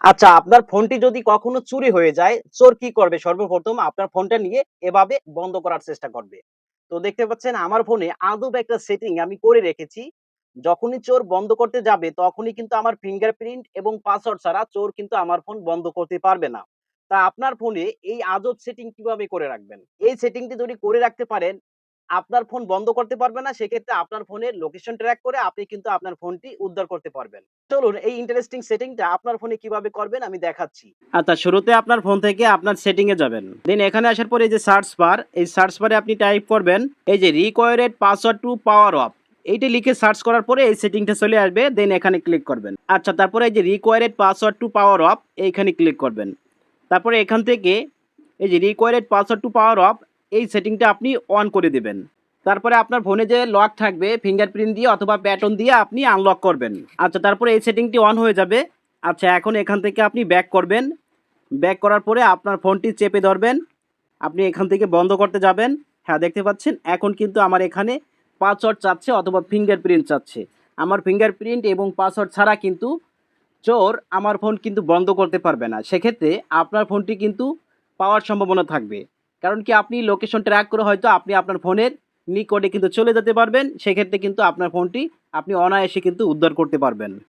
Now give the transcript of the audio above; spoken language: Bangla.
আচ্ছা, আপনার ফোনটি যদি কখনো চুরি হয়ে যায়, চোর কি করবে? সর্বপ্রথম আপনার ফোনটা নিয়ে এভাবে বন্ধ করার চেষ্টা করবে। তো দেখতে পাচ্ছেন আমার ফোনে আদব একটা সেটিং আমি করে রেখেছি। যখনই চোর বন্ধ করতে যাবে, তখনই কিন্তু আমার ফিঙ্গারপ্রিন্ট এবং পাসওয়ার্ড ছাড়া চোর কিন্তু আমার ফোন বন্ধ করতে পারবে না। তা আপনার ফোনে এই আজব সেটিং কিভাবে করে রাখবেন? এই সেটিংটি যদি করে রাখতে পারেন, আপনার ফোন বন্ধ করতে পারবে না। সেক্ষেত্রে আপনার ফোনের লোকেশন ট্র্যাক করে আপনি কিন্তু আপনার ফোনটি উদ্ধার করতে পারবেন। চলুন এই ইন্টারেস্টিং সেটিংটা আপনার ফোনে কিভাবে করবেন আমি দেখাচ্ছি। আচ্ছা, শুরুতে আপনার ফোন থেকে আপনার সেটিং এ যাবেন। দেন এখানে আসার পরে এই যে সার্চ বার, এই সার্চ বারে আপনি টাইপ করবেন এই যে রিকোয়ারড পাসওয়ার্ড টু পাওয়ার অফ। এইটা লিখে সার্চ করার পরে এই সেটিংটা চলে আসবে। দেন এখানে ক্লিক করবেন। আচ্ছা, তারপরে এই যে রিকোয়ারড পাসওয়ার্ড টু পাওয়ার অফ এইখানে ক্লিক করবেন। তারপরে এখান থেকে এই যে রিকোয়ারড পাসওয়ার্ড টু পাওয়ার অফ এই সেটিংটা আপনি অন করে দিবেন। তারপরে আপনার ফোনে যে লক থাকবে ফিঙ্গারপ্রিন্ট দিয়ে অথবা প্যাটার্ন দিয়ে আপনি আনলক করবেন। আচ্ছা, তারপরে এই সেটিংটি অন হয়ে যাবে। আচ্ছা, এখন এখান থেকে আপনি ব্যাক করবেন। ব্যাক করার পরে আপনার ফোনটি চেপে ধরবেন। আপনি এখান থেকে বন্ধ করতে যাবেন। হ্যাঁ, দেখতে পাচ্ছেন এখন কিন্তু আমার এখানে পাসওয়ার্ড চাচ্ছে অথবা ফিঙ্গারপ্রিন্ট চাচ্ছে। আমার ফিঙ্গারপ্রিন্ট এবং পাসওয়ার্ড ছাড়া কিন্তু চোর আমার ফোন কিন্তু বন্ধ করতে পারবে না। সেক্ষেত্রে আপনার ফোনটি কিন্তু পাওয়ার সম্ভাবনা থাকবে। কারণ কি আপনি লোকেশন ট্র্যাক করে হয়তো আপনি আপনার ফোনের নিকটে কিন্তু চলে যেতে পারবেন। সেক্ষেত্রে কিন্তু আপনার ফোনটি আপনি অনায়াসে কিন্তু উদ্ধার করতে পারবেন।